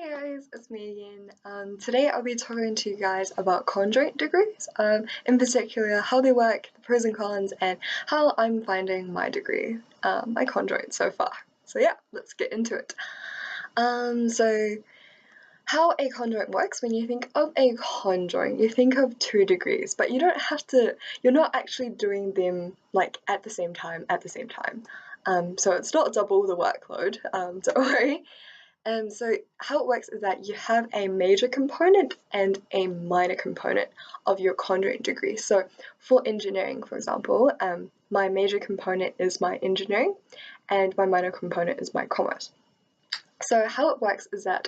Hey guys, it's me again. Today I'll be talking to you guys about conjoint degrees, in particular how they work, the pros and cons, and how I'm finding my degree, my conjoint so far. So yeah, let's get into it. So how a conjoint works, when you think of a conjoint, you think of 2 degrees, but you don't have to, you're not actually doing them like at the same time, so it's not double the workload, don't worry. So how it works is that you have a major component and a minor component of your conjoint degree. So for engineering, for example, my major component is my engineering and my minor component is my commerce. So how it works is that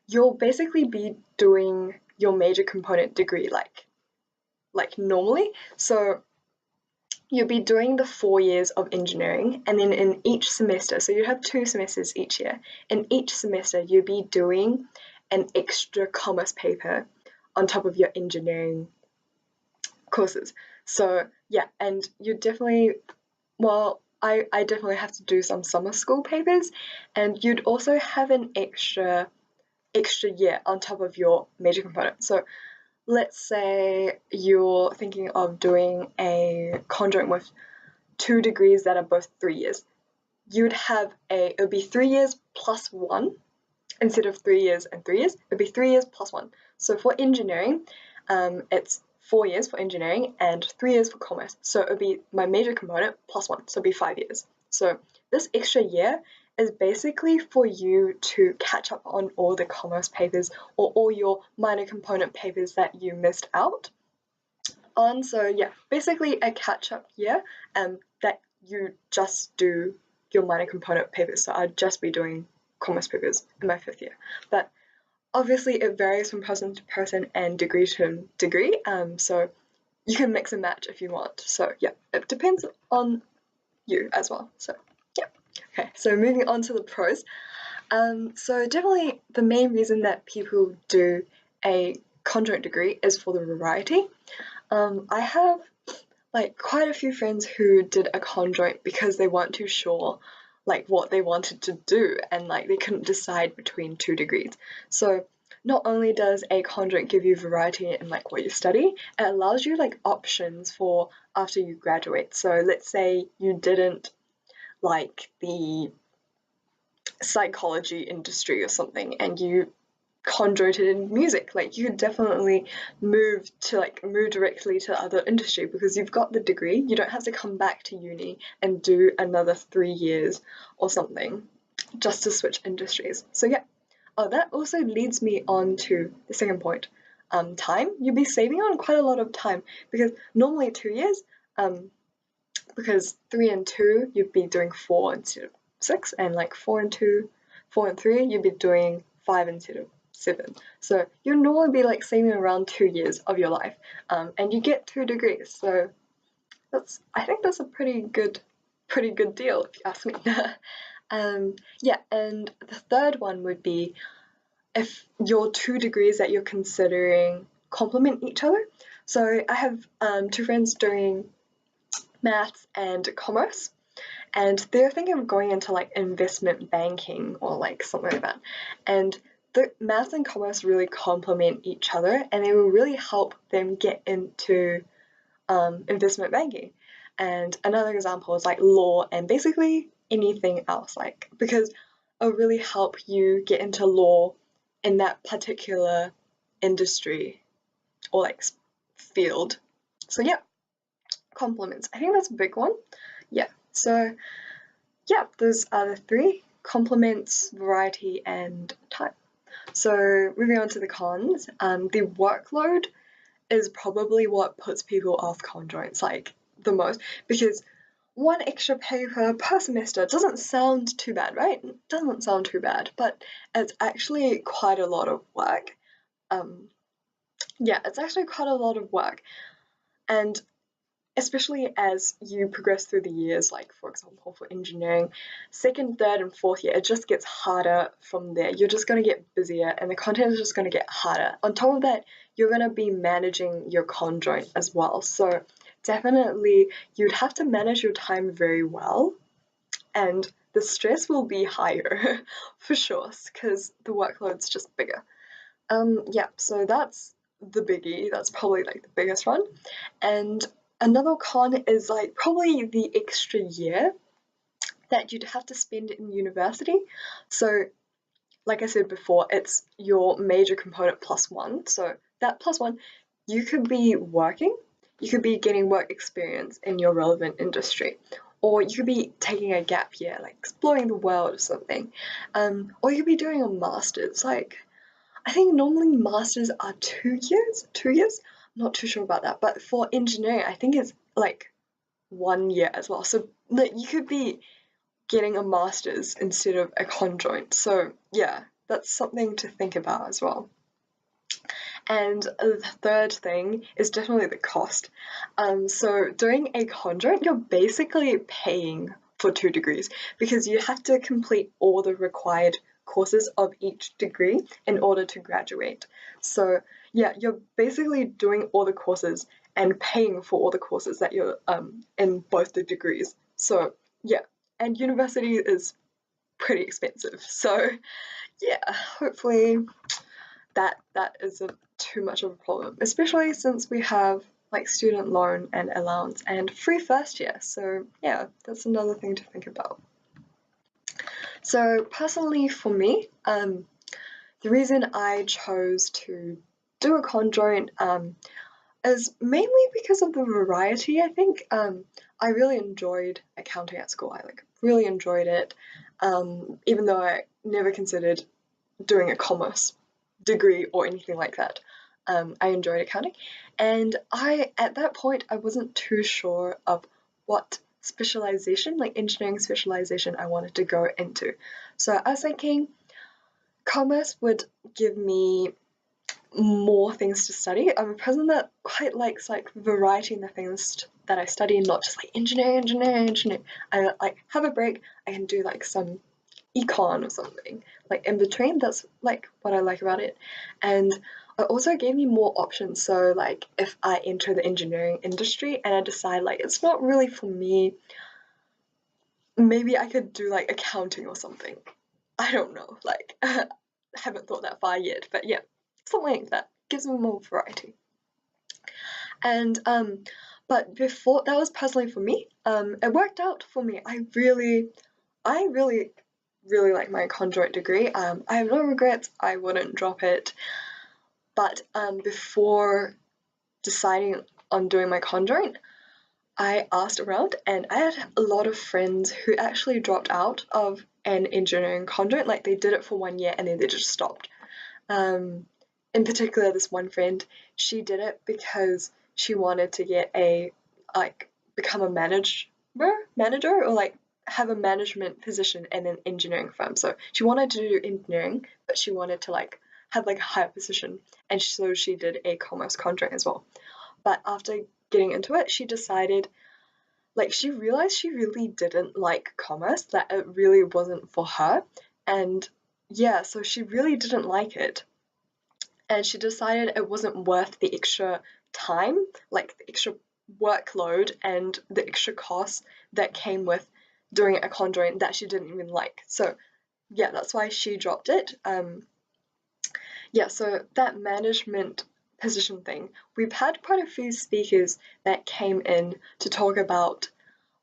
you'll basically be doing your major component degree like normally. So you'll be doing the 4 years of engineering, and then in each semester, so you have 2 semesters each year, in each semester you'll be doing an extra commerce paper on top of your engineering courses. So yeah, and you definitely, well, I definitely have to do some summer school papers, and you'd also have an extra year on top of your major component. So let's say you're thinking of doing a conjoint with 2 degrees that are both 3 years. You'd have it would be 3 years plus 1 instead of 3 years and 3 years. It would be 3 years plus 1. So for engineering, it's 4 years for engineering and 3 years for commerce. So it would be my major component plus 1, so it would be 5 years. So this extra year is basically for you to catch up on all the commerce papers or all your minor component papers that you missed out on. So yeah, basically a catch-up year that you just do your minor component papers. So I'd just be doing commerce papers in my 5th year. But obviously it varies from person to person and degree to degree, so you can mix and match if you want. So yeah, it depends on you as well. So yeah. Okay, so moving on to the pros. So definitely the main reason that people do a conjoint degree is for the variety. I have like quite a few friends who did a conjoint because they weren't too sure like what they wanted to do, and like they couldn't decide between 2 degrees. So not only does a conjoint give you variety in like what you study, it allows you like options for after you graduate. So let's say you didn't like the psychology industry or something and you conjointed in music, like you could definitely move directly to other industry because you've got the degree. You don't have to come back to uni and do another 3 years or something just to switch industries. So yeah. Oh, that also leads me on to the second point. Time. You'll be saving on quite a lot of time because normally 2 years, because 3 and 2 you'd be doing 4 instead of 6, and like 4 and 3 you'd be doing 5 instead of 7. So you'll normally be like saving around 2 years of your life, and you get 2 degrees. So I think that's a pretty good deal if you ask me. Yeah, and the third one would be if your 2 degrees that you're considering complement each other. So I have 2 friends doing maths and commerce, and they're thinking of going into like investment banking or like something like that. And the maths and commerce really complement each other, and they will really help them get into investment banking. And another example is like law and basically anything else, like because it'll really help you get into law in that particular industry or like field. So yeah, compliments. I think that's a big one. Yeah. So yeah, those are the 3: compliments, variety, and time. So moving on to the cons, the workload is probably what puts people off conjoints like the most, because 1 extra paper per semester doesn't sound too bad, right? It doesn't sound too bad, but it's actually quite a lot of work. Yeah, it's actually quite a lot of work, and especially as you progress through the years, like for example for engineering, 2nd, 3rd, and 4th year, it just gets harder from there. You're just going to get busier and the content is just going to get harder. On top of that, you're going to be managing your conjoint as well. So definitely you'd have to manage your time very well, and the stress will be higher for sure, because the workload's just bigger. Yeah, so that's the biggie. That's probably like the biggest one. And another con is like probably the extra year that you'd have to spend in university. So, like I said before, it's your major component plus one. So that plus one, you could be working, you could be getting work experience in your relevant industry, or you could be taking a gap year, like exploring the world or something, or you could be doing a master's. Like I think normally masters are 2 years. 2 years. I'm not too sure about that, but for engineering, I think it's like 1 year as well. So like, you could be getting a master's instead of a conjoint. So yeah, that's something to think about as well. And the third thing is definitely the cost. So doing a conjoint, you're basically paying for 2 degrees because you have to complete all the required courses of each degree in order to graduate. So yeah, you're basically doing all the courses and paying for all the courses that you're in both the degrees. So yeah, and university is pretty expensive. So yeah, hopefully that isn't too much of a problem, especially since we have like student loan and allowance and free first year. So yeah, that's another thing to think about. So personally for me, the reason I chose to do a conjoint is mainly because of the variety, I think. I really enjoyed accounting at school. I like really enjoyed it, even though I never considered doing a commerce degree or anything like that. I enjoyed accounting, and at that point I wasn't too sure of what specialization, like engineering specialization, I wanted to go into. So I was thinking commerce would give me more things to study. I'm a person that quite likes like variety in the things that I study, and not just like engineering. I like have a break. I can do like some econ or something like in between. That's like what I like about it. And it also gave me more options. So like if I enter the engineering industry and I decide like it's not really for me, maybe I could do like accounting or something. I don't know, like haven't thought that far yet, but yeah, something like that gives me more variety. And but before that was personally for me, it worked out for me. I really really like my conjoint degree. I have no regrets. I wouldn't drop it. But before deciding on doing my conjoint, I asked around, and I had a lot of friends who actually dropped out of an engineering conjoint. Like they did it for 1 year and then they just stopped. In particular, this one friend, she did it because she wanted to get like become a manager, or like have a management position in an engineering firm. So she wanted to do engineering, but she wanted to like have like a higher position, and so she did a commerce contract as well. But after getting into it, she decided, like, she realized she really didn't like commerce, that it really wasn't for her. And yeah, so she really didn't like it. And she decided it wasn't worth the extra time, like the extra workload and the extra costs that came with doing a conjoint that she didn't even like. So yeah, that's why she dropped it. Yeah, so that management position thing, we've had quite a few speakers that came in to talk about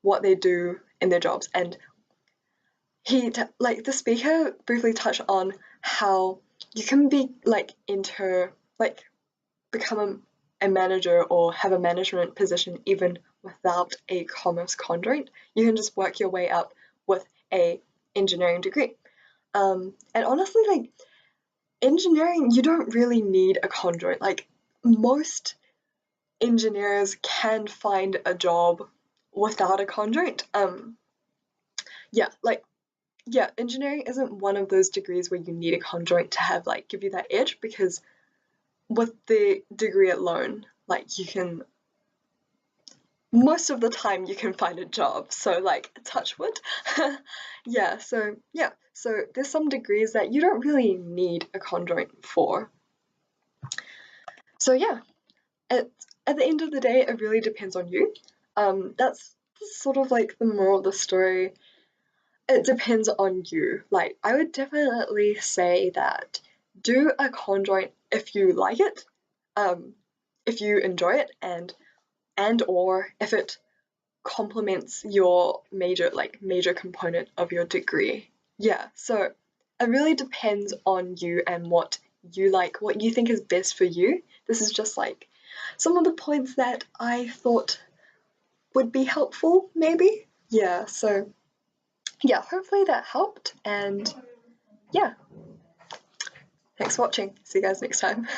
what they do in their jobs, and like the speaker briefly touched on how you can be like become a manager or have a management position even without a commerce conjoint. You can just work your way up with a engineering degree. And honestly, like engineering, you don't really need a conjoint. Like most engineers can find a job without a conjoint. Yeah, like yeah, engineering isn't one of those degrees where you need a conjoint to have like give you that edge, because with the degree alone, like you can most of the time you can find a job. So like touch wood. Yeah, so there's some degrees that you don't really need a conjoint for. So yeah, at the end of the day, it really depends on you. That's sort of like the moral of the story. it depends on you. Like, I would definitely say that do a conjoint if you like it, if you enjoy it, and or if it complements your major component of your degree. Yeah, so it really depends on you and what you like, what you think is best for you. This is just like some of the points that I thought would be helpful, maybe. Yeah, so yeah, hopefully that helped, and yeah, thanks for watching. See you guys next time.